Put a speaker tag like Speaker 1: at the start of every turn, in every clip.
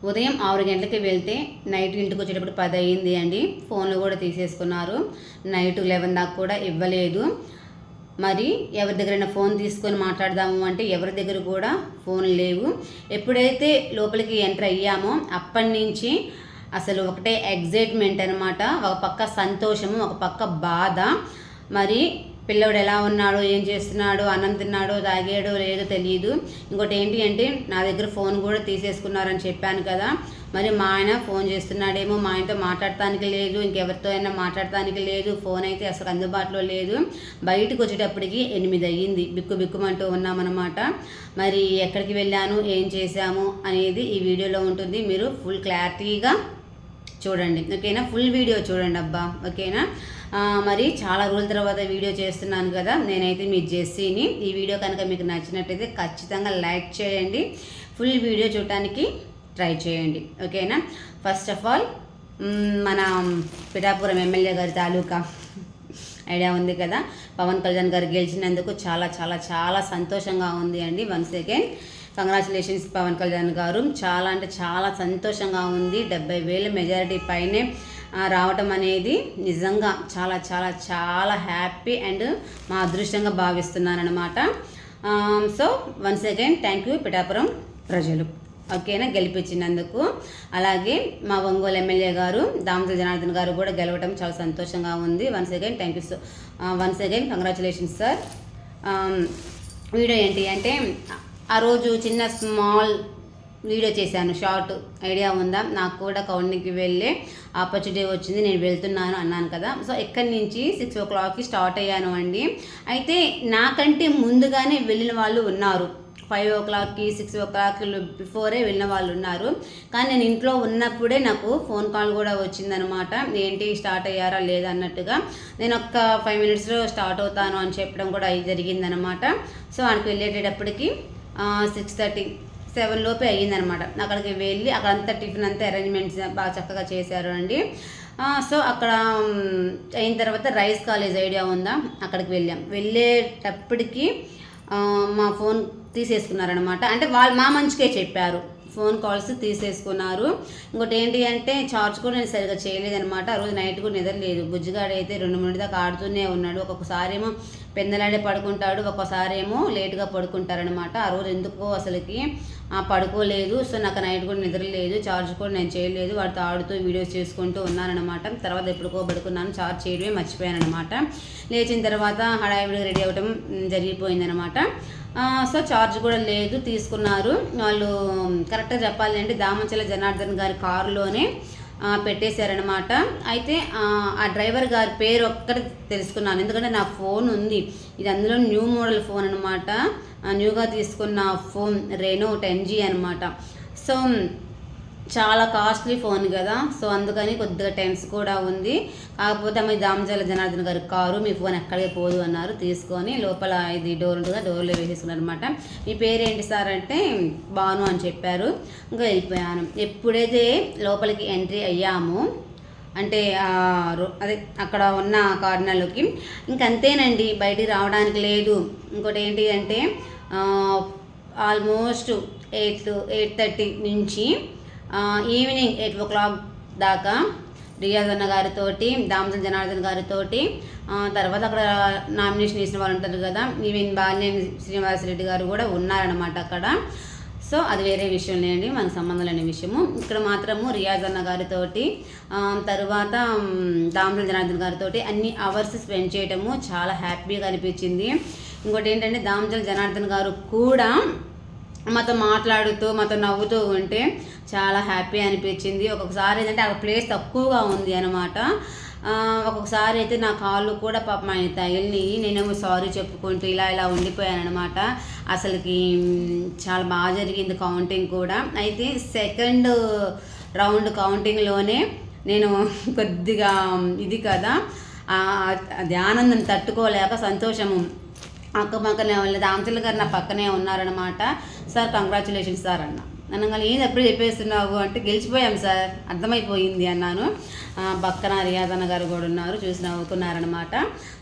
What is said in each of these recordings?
Speaker 1: ఉదయం 6 గంటలకి వెళ్తే నైట్ ఇంటికి వచ్చేటప్పుడు 10 అయింది అండి. ఫోన్లు కూడా తీసేసుకున్నారు. నైట్ 11 దాకా కూడా ఇవ్వలేదు. మరి ఎవరి దగ్గరైనా ఫోన్ తీసుకొని మాట్లాడదాము అంటే ఎవరి దగ్గర కూడా ఫోన్ లేవు. ఎప్పుడైతే లోపలికి ఎంటర్ అయ్యామో అప్పటి నుంచి అసలు ఒకటే ఎగ్జైట్మెంట్ అనమాట. ఒక పక్క సంతోషము, ఒక పక్క బాధ. మరి పిల్లవాడు ఎలా ఉన్నాడో, ఏం చేస్తున్నాడో, అన్నం తిన్నాడో, తాగాడో లేదో తెలియదు. ఇంకోటి ఏంటి అంటే నా దగ్గర ఫోన్ కూడా తీసేసుకున్నారని చెప్పాను కదా. మరి మా ఆయన ఫోన్ చేస్తున్నాడేమో, మా ఆయనతో మాట్లాడటానికి లేదు, ఇంకెవరితో అయినా మాట్లాడటానికి లేదు. ఫోన్ అయితే అసలు అందుబాటులో లేదు. బయటకు వచ్చేటప్పటికి 8 అయ్యింది. బిక్కుమంటూ ఉన్నామన్నమాట. మరి ఎక్కడికి వెళ్ళాను, ఏం చేశాము అనేది ఈ వీడియోలో ఉంటుంది. మీరు ఫుల్ క్లారిటీగా చూడండి, ఓకేనా? ఫుల్ వీడియో చూడండి అబ్బా, ఓకేనా? మరి చాలా రోజుల తర్వాత వీడియో చేస్తున్నాను కదా. నేనైతే మీ జెస్సీని. ఈ వీడియో కనుక మీకు నచ్చినట్టయితే ఖచ్చితంగా లైక్ చేయండి. ఫుల్ వీడియో చూడటానికి ట్రై చేయండి, ఓకేనా? ఫస్ట్ ఆఫ్ ఆల్ మన పిఠాపురం ఎమ్మెల్యే గారి తాలూకా ఐడియా ఉంది కదా. పవన్ కళ్యాణ్ గారు గెలిచినందుకు చాలా చాలా చాలా సంతోషంగా ఉంది అండి. Once again congratulations Pawan Kalyan garu. చాలా అంటే చాలా సంతోషంగా ఉంది. 70,000 మెజారిటీ పైనే రావటం అనేది నిజంగా చాలా చాలా చాలా హ్యాపీ అండ్ మా అదృష్టంగా భావిస్తున్నాను అనమాట. So once again thank you Pithapuram ప్రజలు, ఓకేనా, గెలిపించినందుకు. అలాగే మా ఒంగోలు ఎమ్మెల్యే గారు దామచల జనార్దన్ గారు కూడా గెలవడం చాలా సంతోషంగా ఉంది. Once again thank you. So once again congratulations sir. Video ఏంటి అంటే ఆ రోజు చిన్న స్మాల్ వీడియో చేశాను, షార్ట్ ఐడియా ఉందా? నాకు కూడా కౌంటింగ్కి వెళ్ళే ఆపర్చునిటీ వచ్చింది, నేను వెళ్తున్నాను అన్నాను కదా. సో ఇక్కడి నుంచి 6 o'clockకి స్టార్ట్ అయ్యాను అండి. అయితే నాకంటే ముందుగానే వెళ్ళిన వాళ్ళు ఉన్నారు. 5 o'clockకి 6 o'clock బిఫోరే వెళ్ళిన వాళ్ళు ఉన్నారు. కానీ నేను ఇంట్లో ఉన్నప్పుడే నాకు ఫోన్ కాల్ కూడా వచ్చిందనమాట. ఏంటి స్టార్ట్ అయ్యారా లేదా అన్నట్టుగా. నేను ఒక్క 5 minutesలో స్టార్ట్ అవుతాను అని చెప్పడం కూడా జరిగిందనమాట. సో అక్కడికి వెళ్ళేటప్పటికి 6:30, 7 లోపే అయ్యిందనమాట. అక్కడికి వెళ్ళి అక్కడంతా టిఫిన్ అంతా అరేంజ్మెంట్స్ బాగా చక్కగా చేశారు అండి. సో అక్కడ అయిన తర్వాత రైస్ కాలేజ్ ఐడియా ఉందా, అక్కడికి వెళ్ళేటప్పటికి మా ఫోన్ తీసేసుకున్నారనమాట. అంటే వాళ్ళు మా మంచికే చెప్పారు, ఫోన్ కాల్స్ తీసేసుకున్నారు. ఇంకోటి ఏంటి అంటే ఛార్జ్ కూడా నేను సరిగ్గా చేయలేదనమాట. ఆ రోజు నైట్ కూడా నిద్రలేదు. బుజ్జిగాడు అయితే 2 దాకా ఆడుతూనే ఉన్నాడు. ఒక్కొక్కసారి ఏమో పెందలాడే పడుకుంటాడు, ఒక్కోసారి ఏమో లేట్గా పడుకుంటారనమాట. ఆ రోజు ఎందుకో అసలుకి పడుకోలేదు. సో నాకు నైట్ కూడా నిద్ర లేదు, ఛార్జ్ కూడా నేను చేయలేదు. వాడితో ఆడుతూ వీడియోస్ చేసుకుంటూ ఉన్నానమాట. తర్వాత ఎప్పుడుకో పడుకున్నాను, ఛార్జ్ చేయడమే మర్చిపోయాను అనమాట. లేచిన తర్వాత హడావిడిగా రెడీ అవ్వడం జరిగిపోయిందనమాట. సో ఛార్జ్ కూడా లేదు, తీసుకున్నారు వాళ్ళు. కరెక్ట్గా చెప్పాలి అంటే దామచల జనార్దన్ గారి కారులోనే పెట్టేశారనమాట. అయితే ఆ డ్రైవర్ గారి పేరు ఒక్కటి తెలుసుకున్నాను, ఎందుకంటే నా ఫోన్ ఉంది. ఇది అందులో న్యూ మోడల్ ఫోన్ అనమాట. న్యూగా తీసుకున్న ఫోన్ రెనో 10G అనమాట. సో చాలా కాస్ట్లీ ఫోన్ కదా. సో అందుకని కొద్దిగా టెన్స్ కూడా ఉంది. కాకపోతే మీ దామచల జనార్దన్ గారి కారు, మీ ఫోన్ ఎక్కడికి పోదు అన్నారు. తీసుకొని లోపల ఇది డోర్ ఉంటుందా, డోర్లో వేసేసుకున్నారు అనమాట. మీ పేరేంటి సార్ అంటే బాను అని చెప్పారు. ఇంకా వెళ్ళిపోయాను. ఎప్పుడైతే లోపలికి ఎంట్రీ అయ్యామో అంటే అదే అక్కడ ఉన్న కార్నర్లోకి ఇంకంతేనండి, బయటికి రావడానికి లేదు. ఇంకోటి ఏంటి అంటే ఆల్మోస్ట్ 8:30 నుంచి ఈవినింగ్ 8 o'clock దాకా రియాజ్ అన్న గారితో, దామచల జనార్దన్ గారితో, తర్వాత అక్కడ నామినేషన్ వేసిన వాళ్ళు ఉంటారు కదా, ఈవెన్ బాలినేని శ్రీనివాసరెడ్డి గారు కూడా ఉన్నారనమాట అక్కడ. సో అది వేరే విషయం లేండి, మనకు సంబంధం లేని విషయము. ఇక్కడ మాత్రము రియాజ్ అన్న గారితో, తర్వాత దామచల జనార్దన్ గారితో అన్ని అవర్స్ స్పెండ్ చేయటము చాలా హ్యాపీగా అనిపించింది. ఇంకోటి ఏంటంటే దామచల జనార్దన్ గారు కూడా మాతో మాట్లాడుతూ మాతో నవ్వుతూ ఉంటే చాలా హ్యాపీ అనిపించింది. ఒక్కొక్కసారి ఏంటంటే అక్కడ ప్లేస్ తక్కువగా ఉంది అనమాట. ఒక్కొక్కసారి అయితే నా కాళ్ళు కూడా పాపం ఆయన తగిలిని, నేనేమో సారీ చెప్పుకుంటూ ఇలా ఉండిపోయాను అనమాట. అసలుకి చాలా బాగా జరిగింది కౌంటింగ్ కూడా. అయితే సెకండ్ రౌండ్ కౌంటింగ్లోనే నేను కొద్దిగా ఇది కదా, అది ఆనందం తట్టుకోలేక సంతోషము అక్క పక్కనే దామచల గారు నా పక్కనే ఉన్నారనమాట. సార్ కంగ్రాచులేషన్స్ సార్ అన్న, అనగా ఏంది ఎప్పుడు చెప్పేస్తున్నావు అంటే గెలిచిపోయాం సార్ అర్థమైపోయింది అన్నాను. పక్కన రియాజ్ అన్న గారు కూడా ఉన్నారు, చూసి నవ్వుకున్నారనమాట.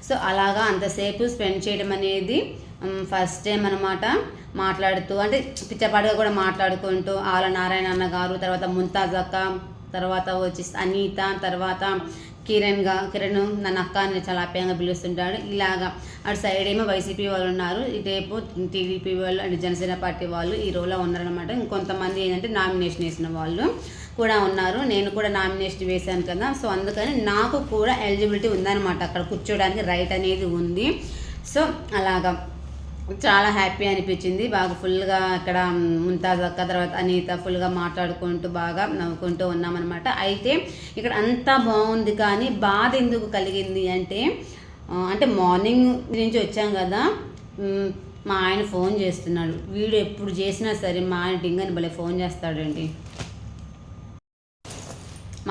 Speaker 1: సో అలాగా అంతసేపు స్పెండ్ చేయడం అనేది ఫస్ట్ టైం అనమాట. మాట్లాడుతూ అంటే పిచ్చపాటుగా కూడా మాట్లాడుకుంటూ ఆల నారాయణ అన్న గారు, తర్వాత ముంతాజ్ అక్క, తర్వాత వచ్చి అనీత, తర్వాత కిరణ్ నన్ను అక్క అని చాలా ఆప్యాయంగా పిలుస్తుంటాడు. ఇలాగా అటు సైడ్ ఏమో వైసీపీ వాళ్ళు ఉన్నారు, ఇటేపు టీడీపీ వాళ్ళు అంటే జనసేన పార్టీ వాళ్ళు ఈ రోలో ఉన్నారనమాట. ఇంకొంతమంది ఏంటంటే నామినేషన్ వేసిన వాళ్ళు కూడా ఉన్నారు. నేను కూడా నామినేషన్ వేశాను కదా, సో అందుకని నాకు కూడా ఎలిజిబిలిటీ ఉందన్నమాట, అక్కడ కూర్చోడానికి రైట్ అనేది ఉంది. సో అలాగా చాలా హ్యాపీ అనిపించింది. బాగా ఫుల్గా అక్కడ ముంతాజ్ అక్క, తర్వాత అనీత ఫుల్గా మాట్లాడుకుంటూ బాగా నవ్వుకుంటూ ఉన్నామన్నమాట. అయితే ఇక్కడ అంతా బాగుంది, కానీ బాధ ఎందుకు కలిగింది అంటే మార్నింగ్ నుంచి వచ్చాం కదా, మా ఆయన ఫోన్ చేస్తున్నాడు. వీడు ఎప్పుడు చేసినా సరే మా ఆయన డింగని భలే ఫోన్ చేస్తాడండి.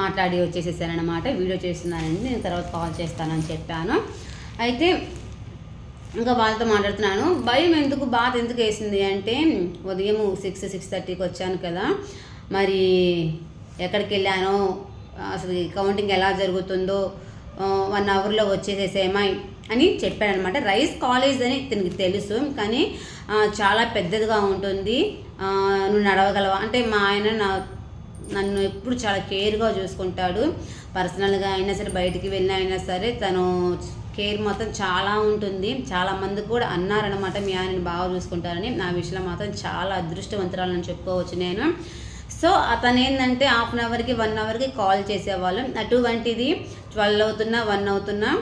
Speaker 1: మాట్లాడి వచ్చేసేసానమాట, వీడియో చేస్తున్నానండి, నేను తర్వాత కాల్ చేస్తానని చెప్పాను. అయితే ఇంకా వాళ్ళతో మాట్లాడుతున్నాను. భయం ఎందుకు, బాధ ఎందుకు వేసింది అంటే ఉదయం 6:30కి వచ్చాను కదా, మరి ఎక్కడికి వెళ్ళానో, అసలు కౌంటింగ్ ఎలా జరుగుతుందో 1 అవర్లో వచ్చేసేసేమా అని చెప్పాడనమాట. రైస్ కాలేజ్ అని ఇతనికి తెలుసు, కానీ చాలా పెద్దదిగా ఉంటుంది, నువ్వు నడవగలవా అంటే మా ఆయన నన్ను ఎప్పుడు చాలా కేర్గా చూసుకుంటాడు. పర్సనల్గా అయినా సరే, బయటికి వెళ్ళినా అయినా సరే తను కేర్ మాత్రం చాలా ఉంటుంది. చాలామంది కూడా అన్నారనమాట మీ ఆయనని బాగా చూసుకుంటారని. నా విషయంలో మాత్రం చాలా అదృష్టవంతురాలని చెప్పుకోవచ్చు నేను. సో అతను ఏంటంటే 1/2 అవర్కి 1 అవర్కి కాల్ చేసేవాళ్ళు. అటువంటిది 12 అవుతున్నా 1 అవుతున్నా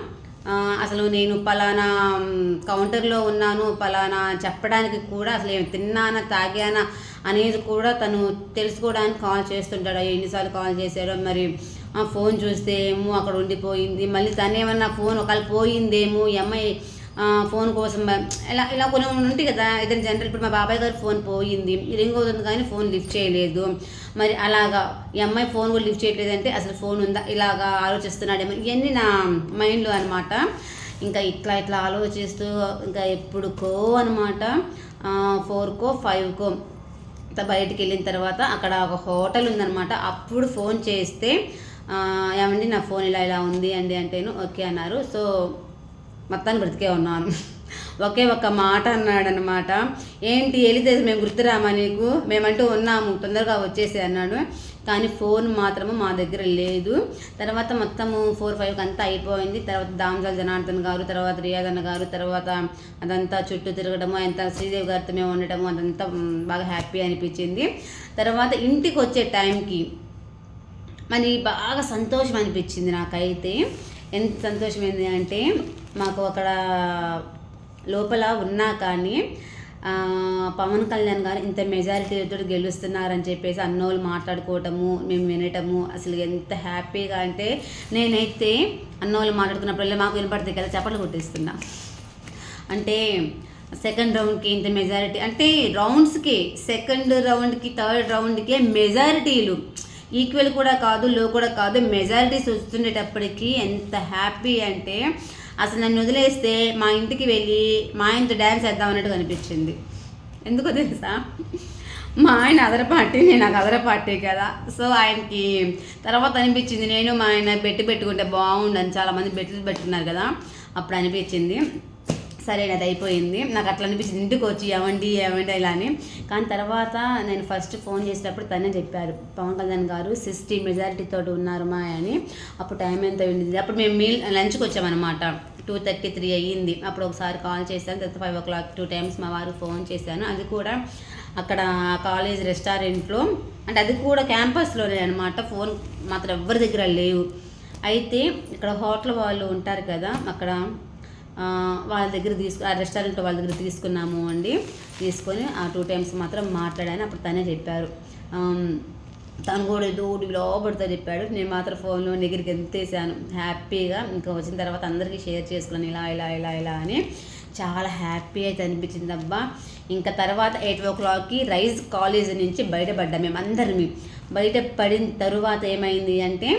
Speaker 1: అసలు నేను పలానా కౌంటర్లో ఉన్నాను, పలానా చెప్పడానికి కూడా అసలు ఏమి తిన్నానా తాగానా అనేది కూడా తను తెలుసుకోవడానికి కాల్ చేస్తుంటాడు. ఎన్నిసార్లు కాల్ చేశారో మరి. ఫోన్ చూస్తే ఏమో అక్కడ ఉండిపోయింది, మళ్ళీ తనేమన్నా ఫోన్ ఒకవేళ పోయిందేమో, ఈ అమ్మాయి ఫోన్ కోసం ఇలా కొన్ని ఉంటాయి కదా ఏదైనా జనరల్. ఇప్పుడు మా బాబాయ్ గారు ఫోన్ పోయింది, రింగ్ అవుతుంది కానీ ఫోన్ లిఫ్ట్ చేయలేదు, మరి అలాగా ఈ అమ్మాయి ఫోన్ కూడా లిఫ్ట్ చేయట్లేదు అంటే అసలు ఫోన్ ఉందా, ఇలాగా ఆలోచిస్తున్నాడేమో, ఇవన్నీ నా మైండ్లో అనమాట. ఇంకా ఇట్లా ఆలోచిస్తూ ఇంకా ఎప్పుడుకో అనమాట 4కో 5కో బయటికి వెళ్ళిన తర్వాత అక్కడ ఒక హోటల్ ఉందన్నమాట. అప్పుడు ఫోన్ చేస్తే ఏమండి నా ఫోన్ ఇలా ఉంది అండి అంటేను ఓకే అన్నారు. సో మొత్తాన్ని బ్రతికే ఉన్నాను. ఒకే ఒక్క మాట అన్నాడనమాట, ఏంటి వెళితే మేము గుర్తురామా నీకు, మేమంటూ ఉన్నాము తొందరగా వచ్చేసి అన్నాడు. కానీ ఫోన్ మాత్రము మా దగ్గర లేదు. తర్వాత మొత్తము 4-5కి అంతా అయిపోయింది. తర్వాత దామజాల జనార్దన్ గారు, తర్వాత రియాజ్ అన్న గారు, తర్వాత అదంతా చుట్టూ తిరగడము, అంత శ్రీదేవి గారితో మేము ఉండటము, అదంతా బాగా హ్యాపీ అనిపించింది. తర్వాత ఇంటికి వచ్చే టైంకి మరి బాగా సంతోషం అనిపించింది నాకైతే. ఎంత సంతోషమైంది అంటే మాకు అక్కడ లోపల ఉన్నా కానీ పవన్ కళ్యాణ్ గారు ఇంత మెజారిటీతో గెలుస్తున్నారని చెప్పేసి అన్నోళ్ళు మాట్లాడుకోవటము, మేము వినటము అసలు ఎంత హ్యాపీగా అంటే, నేనైతే అన్నోళ్ళు మాట్లాడుకున్నప్పుడల్లా మాకు వినపడుతుంది కదా చప్పట్లు కొట్టిస్తున్నా. అంటే సెకండ్ రౌండ్కి ఇంత మెజారిటీ అంటే రౌండ్స్కి, సెకండ్ రౌండ్కి థర్డ్ రౌండ్కి మెజారిటీలు ఈక్వల్ కూడా కాదు, లో కూడా కాదు, మెజారిటీస్ వస్తుండేటప్పటికి ఎంత హ్యాపీ అంటే అసలు నన్ను వదిలేస్తే మా ఇంటికి వెళ్ళి మా ఆయనతో డ్యాన్స్ వేద్దాం అన్నట్టు అనిపించింది. ఎందుకో తెలుసా, మా ఆయన అదర్ పార్టీ, నేను నాకు అదర్ పార్టీ కదా. సో ఆయనకి తర్వాత అనిపించింది నేను మా ఆయన పెట్టుకుంటే బాగుండని, చాలామంది బెట్లు పెట్టుకున్నారు కదా, అప్పుడు అనిపించింది సరే అది అయిపోయింది. నాకు అట్లా అనిపించింది ఇంటికి వచ్చి ఏమండి ఇలా అని. కానీ తర్వాత నేను ఫస్ట్ ఫోన్ చేసేటప్పుడు తనే చెప్పారు, పవన్ కళ్యాణ్ గారు 60 మెజారిటీతో ఉన్నారు మా అని. అప్పుడు టైం ఎంత అయింది, అప్పుడు మేము లంచ్కి వచ్చామన్నమాట, 2:33 అయ్యింది. అప్పుడు ఒకసారి కాల్ చేశాను, తర్వాత 5 o'clock 2 times మా వారు ఫోన్ చేశాను. అది కూడా అక్కడ కాలేజ్ రెస్టారెంట్లో, అంటే అది కూడా క్యాంపస్లోనే అనమాట. ఫోన్ మాత్రం ఎవరి దగ్గర లేవు. అయితే ఇక్కడ హోటల్ వాళ్ళు ఉంటారు కదా, అక్కడ వాళ్ళ దగ్గర ఆ రెస్టారెంట్ వాళ్ళ దగ్గర తీసుకున్నాము అండి. తీసుకొని ఆ 2 times మాత్రం మాట్లాడాను. అప్పుడు తనే చెప్పారు, తను కూడా ఏదో లోపడితో చెప్పాడు. నేను మాత్రం ఫోన్లో దగ్గరికి ఎంతేసాను హ్యాపీగా. ఇంకా వచ్చిన తర్వాత అందరికీ షేర్ చేసుకున్నాను ఇలా అని. చాలా హ్యాపీ అయితే అనిపించింది అబ్బా. ఇంకా తర్వాత 8 o'clockకి రైజ్ కాలేజ్ నుంచి బయటపడ్డాం మేము అందరినీ. బయటపడిన తరువాత ఏమైంది అంటే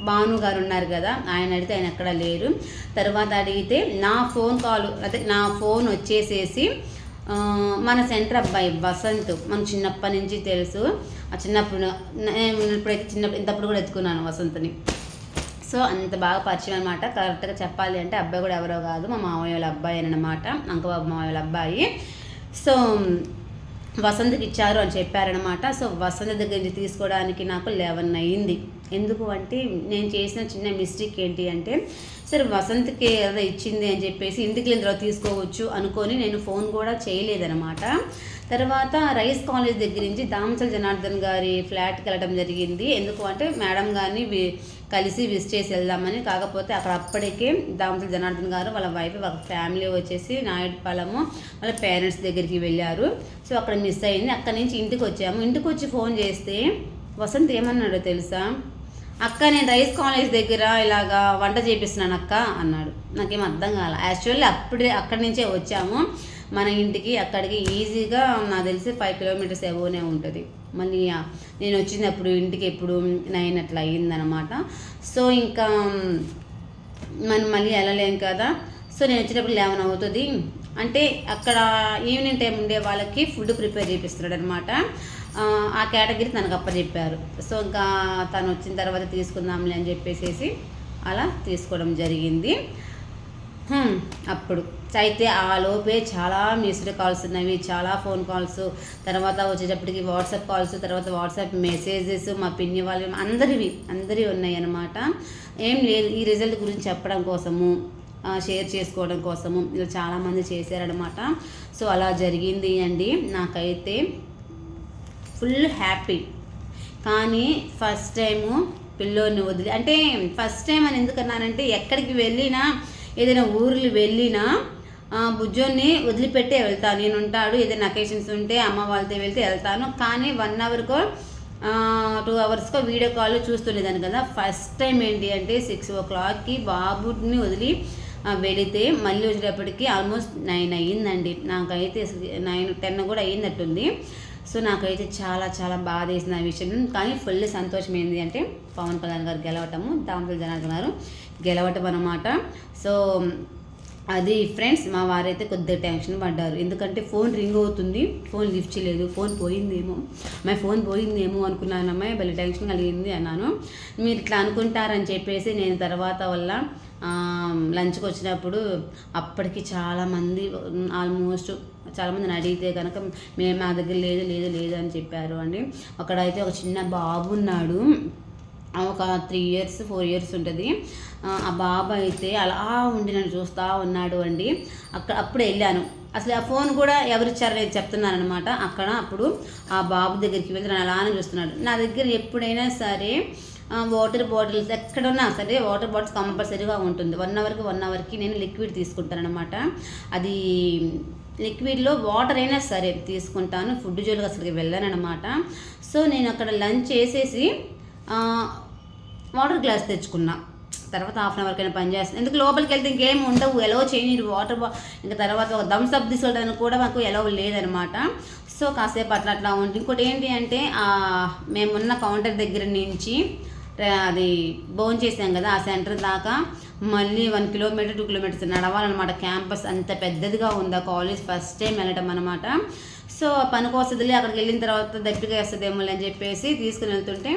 Speaker 1: భాను గారు ఉన్నారు కదా, ఆయన అడిగితే ఆయన ఎక్కడ లేరు. తర్వాత అడిగితే నా ఫోన్ వచ్చేసేసి మన సెంటర్ అబ్బాయి వసంత్ మనకు చిన్నప్పటి నుంచి తెలుసు. ఆ చిన్నప్పుడు ఇంతప్పుడు కూడా ఎత్తుకున్నాను వసంత్ని. సో అంత బాగా పరిచయం అనమాట. కరెక్ట్గా చెప్పాలి అంటే అబ్బాయి కూడా ఎవరో కాదు, మా మామయ్య వాళ్ళ అబ్బాయి అనమాట, అంకబాబు మామయ్య వాళ్ళ అబ్బాయి. సో వసంత్కి ఇచ్చారు అని చెప్పారనమాట. సో వసంత దగ్గర నుంచి తీసుకోవడానికి నాకు 11 అయింది. ఎందుకు అంటే నేను చేసిన చిన్న మిస్టేక్ ఏంటి అంటే, సరే వసంత్కి ఏదో ఇచ్చింది అని చెప్పేసి ఇంటికి వెళ్ళిన తర్వాత తీసుకోవచ్చు అనుకొని నేను ఫోన్ కూడా చేయలేదనమాట. తర్వాత రైస్ కాలేజ్ దగ్గర నుంచి దామచల జనార్దన్ గారి ఫ్లాట్కి వెళ్ళడం జరిగింది. ఎందుకు అంటే మేడం గారిని కలిసి విజిట్ చేసి వెళ్దామని. కాకపోతే అక్కడ అప్పటికే దామచల జనార్దన్ గారు వాళ్ళ వైఫ్ వాళ్ళ ఫ్యామిలీ వచ్చేసి నాయుడుపాలెము వాళ్ళ పేరెంట్స్ దగ్గరికి వెళ్ళారు. సో అక్కడ మిస్ అయింది. అక్కడి నుంచి ఇంటికి వచ్చాము. ఇంటికి వచ్చి ఫోన్ చేస్తే వసంత్ ఏమన్నాడో తెలుసా, అక్క నేను రైస్ కాలేజ్ దగ్గర ఇలాగా వంట చేపిస్తున్నాను అక్క అన్నాడు. నాకేం అర్థం కాల. యాక్చువల్లీ అక్కడి నుంచే వచ్చాము మన ఇంటికి. అక్కడికి ఈజీగా నాకు తెలిసి 5 కిలోమీటర్స్ ఎబోనే ఉంటుంది. మళ్ళీ నేను వచ్చినప్పుడు ఇంటికి ఎప్పుడు 9 అట్లా అయ్యిందనమాట. సో ఇంకా మనం మళ్ళీ వెళ్ళలేం కదా. సో నేను వచ్చేటప్పుడు 11 అవుతుంది. అంటే అక్కడ ఈవినింగ్ టైం ఉండే వాళ్ళకి ఫుడ్ ప్రిపేర్ చేపిస్తున్నాడు అనమాట. ఆ కేటగిరీ తనకు అప్పచెప్పారు. సో ఇంకా తను వచ్చిన తర్వాత తీసుకుందాంలే అని చెప్పేసి అలా తీసుకోవడం జరిగింది. అప్పుడు అయితే ఆ లోపే చాలా మిస్డ్ కాల్స్ ఉన్నవి, చాలా ఫోన్ కాల్స్, తర్వాత వచ్చేటప్పటికి వాట్సాప్ కాల్స్, తర్వాత వాట్సాప్ మెసేజెస్, మా పిన్ని వాళ్ళు అందరివి ఉన్నాయి అన్నమాట. ఏం లేదు, ఈ రిజల్ట్ గురించి చెప్పడం కోసము, షేర్ చేసుకోవడం కోసము ఇలా చాలామంది చేశారనమాట. సో అలా జరిగింది అండి. నాకైతే ఫుల్ హ్యాపీ. కానీ ఫస్ట్ టైము పిల్లోని వదిలి, అంటే ఫస్ట్ టైం అని ఎందుకన్నానంటే ఎక్కడికి వెళ్ళినా ఏదైనా ఊర్లు వెళ్ళినా బుజ్జోన్ని వదిలిపెట్టే వెళ్తాను. నేను ఉంటాడు, ఏదైనా అకేషన్స్ ఉంటే అమ్మ వాళ్ళతో వెళ్తే వెళ్తాను. కానీ 1 అవర్కో 2 అవర్స్కో వీడియో కాల్ చూస్తుండేదాన్ని కదా. ఫస్ట్ టైం ఏంటి అంటే 6 o'clockకి బాబుని వదిలి వెళితే మళ్ళీ వచ్చేటప్పటికి ఆల్మోస్ట్ 9 అయ్యిందండి. నాకైతే 9-10 కూడా అయ్యిందట్టుంది. సో నాకైతే చాలా చాలా బాధ వేసిన విషయం. కానీ ఫుల్ సంతోషం ఏంటి అంటే పవన్ కళ్యాణ్ గారు గెలవటము, దామచల జనార్దన్ గారు గెలవటం అన్నమాట. సో అది ఫ్రెండ్స్, మా వారైతే కొద్దిగా టెన్షన్ పడ్డారు. ఎందుకంటే ఫోన్ రింగ్ అవుతుంది, ఫోన్ లిఫ్ట్ చేయలేదు, ఫోన్ పోయిందేమో అనుకున్నానమ్మాయి, భలే టెన్షన్ కలిగింది అన్నాను. మీరు ఇట్లా అనుకుంటారని చెప్పేసి నేను తర్వాత వల్ల లంచ్కి వచ్చినప్పుడు అప్పటికి చాలామంది ఆల్మోస్ట్ చాలామందిని అడిగితే కనుక మేము మా దగ్గర లేదు అని చెప్పారు అండి. అక్కడైతే ఒక చిన్న బాబు ఉన్నాడు, ఒక 3 years 4 years ఉంటుంది. ఆ బాబు అయితే అలా ఉండి నన్ను చూస్తూ ఉన్నాడు అండి. అప్పుడు వెళ్ళాను. అసలు ఆ ఫోన్ కూడా ఎవరిచ్చారో నేను చెప్తున్నాను అనమాట. అప్పుడు ఆ బాబు దగ్గరికి వెళ్తే నన్ను అలానే చూస్తున్నాడు. నా దగ్గర ఎప్పుడైనా సరే వాటర్ బాటిల్స్ ఎక్కడున్నా సరే వాటర్ బాటిల్స్ కంపల్సరీగా ఉంటుంది. 1 అవర్కి నేను లిక్విడ్ తీసుకుంటాను అనమాట. అది లిక్విడ్లో వాటర్ అయినా సరే తీసుకుంటాను. ఫుడ్ జోలికి అసలుకి వెళ్ళాను అనమాట. సో నేను అక్కడ లంచ్ చేసేసి వాటర్ గ్లాస్ తెచ్చుకున్నా. తర్వాత 1/2 hour కైనా పని చేస్తాను. ఎందుకు లోపలికి వెళ్తే ఇంకేం ఉండవు, ఎలో చేయని వాటర్ ఇంకా తర్వాత ఒక థమ్స్ అప్ తీసుకోవడానికి కూడా మాకు ఎలో లేదనమాట. సో కాసేపు అట్లా ఉంటుంది. ఇంకోటి ఏంటి అంటే మేమున్న కౌంటర్ దగ్గర నుంచి అది భోజనం చేసాం కదా, ఆ సెంటర్ దాకా మళ్ళీ 1 kilometer 2 kilometers నడవాలన్నమాట. క్యాంపస్ అంత పెద్దదిగా ఉంది ఆ కాలేజ్. ఫస్ట్ టైం వెళ్ళటం అనమాట. సో పనికొస్తుందిలే, అక్కడికి వెళ్ళిన తర్వాత దప్పిక వేస్తుందేమో అని చెప్పేసి తీసుకుని వెళ్తుంటే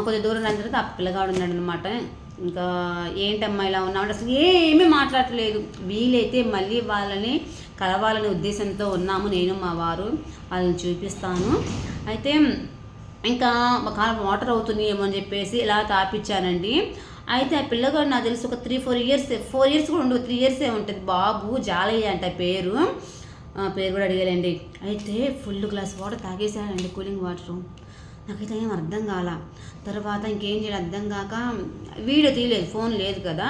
Speaker 1: కొంచెం దూరం అయిన తర్వాత ఆ పిల్లగాడు ఉన్నాడు అనమాట. ఇంకా ఏంటమ్మా ఇలా ఉన్నామంటే అసలు ఏమీ మాట్లాడలేదు. వీలైతే మళ్ళీ వాళ్ళని కలవాలనే ఉద్దేశంతో ఉన్నాము, నేను మా వారు. వాళ్ళని చూపిస్తాను. అయితే ఇంకా ఒక వాటర్ అవుతుంది ఏమో అని చెప్పేసి ఇలా తాపించానండి. అయితే ఆ పిల్లగాడు నాకు తెలిసి ఒక 3-4 years 4 years కూడా ఉండవు, 3 years ఉంటుంది. బాబు జాలయ్య అంట పేరు కూడా అడిగాలండి. అయితే ఫుల్ గ్లాస్ వాటర్ తాగేసాడండి, కూలింగ్ వాటరు. నాకైతే ఏం అర్థం కాల. తర్వాత ఇంకేం చేయాలి అర్థం కాక వీడియో తీయలేదు, ఫోన్ లేదు కదా.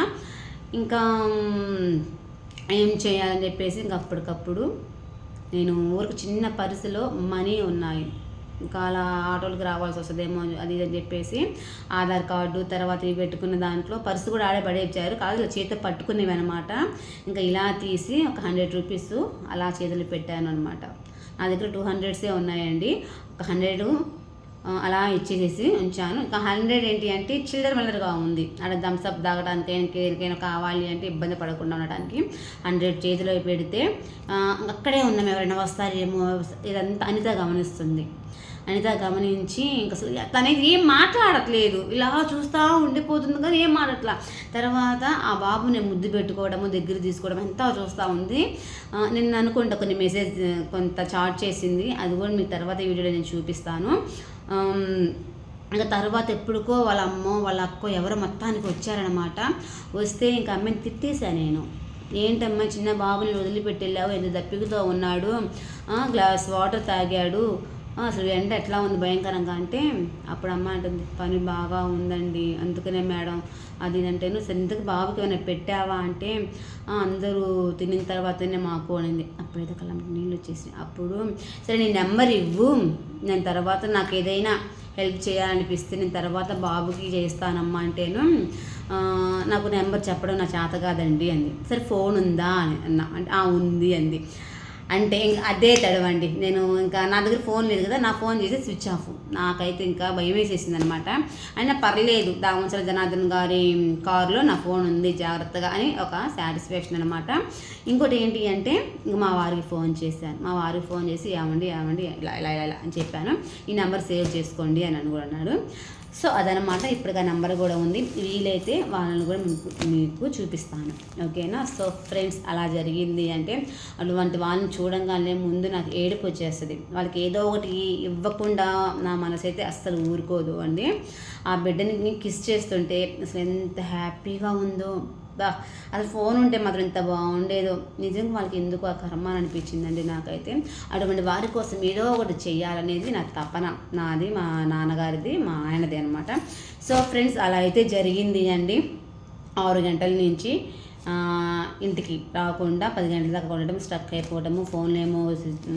Speaker 1: ఇంకా ఏం చేయాలని చెప్పేసి ఇంకా అప్పటికప్పుడు నేను ఊరికి చిన్న పర్సులో మనీ ఉన్నాయి, ఇంకా అలా ఆటోలకు రావాల్సి వస్తుందేమో అది అని చెప్పేసి ఆధార్ కార్డు తర్వాత ఇవి పెట్టుకున్న దాంట్లో పర్సు కూడా ఆడే పడేచ్చారు కాదు, ఇలా చేతితో పట్టుకునేవి అనమాట. ఇంకా ఇలా తీసి ఒక 100 rupees అలా చేతులు పెట్టాను అనమాట. నా దగ్గర 200s ఉన్నాయండి. ఒక 100 అలా ఇచ్చేసేసి ఉంచాను. ఇంకా 100 ఏంటి అంటే చిల్లర మల్లరగా ఉంది. అక్కడ థమ్స్అప్ తాగడానికి దేనికైనా కావాలి అంటే ఇబ్బంది పడకుండా ఉండడానికి 100 చేతిలో పెడితే అక్కడే ఉన్నాం, ఎవరైనా వస్తారేమో. ఇదంతా అనిత గమనిస్తుంది. అనిత గమనించి ఇంక అసలు తనకి ఏం మాట్లాడట్లేదు, ఇలా చూస్తూ ఉండిపోతుంది కానీ ఏం మాట్లాడట్లా. తర్వాత ఆ బాబుని ముద్దు పెట్టుకోవడము, దగ్గర తీసుకోవడం అంతా చూస్తూ ఉంది. నేను అనుకుంటా కొన్ని మెసేజ్ కొంత చాట్ చేసింది, అది కూడా మీకు తర్వాత వీడియోలో నేను చూపిస్తాను. ఇంకా తర్వాత ఎప్పుడుకో వాళ్ళ అమ్మో వాళ్ళ అక్కో ఎవరో మొత్తానికి వచ్చారనమాట. వస్తే ఇంకా అమ్మని తిట్టేశాను నేను. ఏంటమ్మా చిన్న బాబుని వదిలిపెట్టి వెళ్ళావు, ఎంత దప్పికతో ఉన్నాడు, గ్లాస్ వాటర్ తాగాడు, అసలు ఎండ ఎట్లా ఉంది భయంకరంగా అంటే, అప్పుడు అమ్మ అంటుంది పని బాగా ఉందండి అందుకనే మేడం అది అంటేను. సరే ఇంతకు బాబుకి ఏమైనా పెట్టావా అంటే అందరూ తినిన తర్వాతనే మాకు అనింది. అప్పుడైతే కళ్ళ నీళ్ళు వచ్చేసినాయి. అప్పుడు సరే నీ నెంబర్ ఇవ్వు, నేను తర్వాత నాకు ఏదైనా హెల్ప్ చేయాలనిపిస్తే నేను తర్వాత బాబుకి చేస్తానమ్మా అంటేను. నాకు నెంబర్ చెప్పడం నా చేత కాదండి అంది. సరే ఫోన్ ఉందా అని అన్నా. అంటే ఉంది అంది. అంటే అదే తడవండి. నేను ఇంకా నా దగ్గర ఫోన్ లేదు కదా, నా ఫోన్ చేసి స్విచ్ ఆఫ్. నాకైతే ఇంకా భయం వేసేసింది అనమాట. అయినా పర్లేదు, దామచల జనార్దన్ గారి కారులో నా ఫోన్ ఉంది జాగ్రత్తగా అని ఒక సాటిస్ఫాక్షన్ అనమాట. ఇంకోటి ఏంటి అంటే ఇంక మా వారికి ఫోన్ చేశాను. మా వారికి ఫోన్ చేసి ఏమండి ఇలా ఇలా ఇలా అని చెప్పాను, ఈ నెంబర్ సేవ్ చేసుకోండి అని కూడా అన్నాడు. సో అదనమాట. ఇప్పుడు ఆ నెంబర్ కూడా ఉంది, వీలైతే వాళ్ళని కూడా మీకు చూపిస్తాను. ఓకేనా. సో ఫ్రెండ్స్ అలా జరిగింది. అంటే అటువంటి వాళ్ళని చూడంగానే ముందు నాకు ఏడుపు వచ్చేస్తుంది. వాళ్ళకి ఏదో ఒకటి ఇవ్వకుండా నా మనసు అయితే అస్సలు ఊరుకోదు అండి. ఆ బిడ్డని కిస్ చేస్తుంటే అసలు ఎంత హ్యాపీగా ఉందో. అసలు ఫోన్ ఉంటే మాత్రం ఎంత బాగుండేదో. నిజంగా వాళ్ళకి ఎందుకు ఆ కర్మ అనిపించిందండి నాకైతే. అటువంటి వారి కోసం ఏదో ఒకటి చెయ్యాలనేది నా తపన, నాది, మా నాన్నగారిది, మా ఆయనది అనమాట. సో ఫ్రెండ్స్ అలా అయితే జరిగింది అండి. 6 గంటల నుంచి ఇంటికి రాకుండా 10 గంటల దాకా ఉండటము, స్ట్రక్ అయిపోవటము, ఫోన్లు ఏమో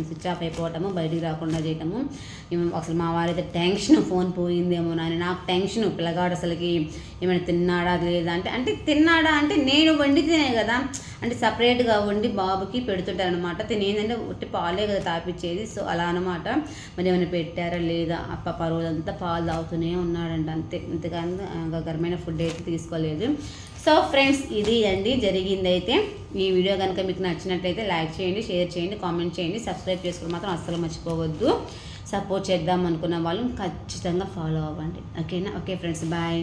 Speaker 1: స్విచ్ ఆఫ్ అయిపోవటము, బయటికి రాకుండా చేయటము. అసలు మా వారైతే టెన్షన్, ఫోన్ పోయిందేమో అని. నాకు టెన్షన్, పిల్లగాడు అసలుకి ఏమైనా తిన్నాడా లేదా అంటే తిన్నాడా అంటే నేను వండితేనే కదా, అంటే సపరేట్గా వండి బాబుకి పెడుతుంటాను అనమాట. తినేందంటే ఉట్టి పాలే కదా తాపిచ్చేది. సో అలా అనమాట. మరి ఏమైనా పెట్టారా లేదా, అప్ప రోజంతా పాలు తాగుతూనే ఉన్నాడంట, అంతేకాని గర్మైన ఫుడ్ అయితే తీసుకోలేదు. సో ఫ్రెండ్స్ ఇది అండి జరిగింది. అయితే ఈ వీడియో కనుక మీకు నచ్చినట్లయితే లైక్ చేయండి, షేర్ చేయండి, కామెంట్ చేయండి, సబ్స్క్రైబ్ చేసుకోవడం మాత్రం అస్సలు మర్చిపోవద్దు. సపోర్ట్ చేద్దాం అనుకున్న వాళ్ళు ఖచ్చితంగా ఫాలో అవ్వండి. ఓకేనా. Okay friends, bye.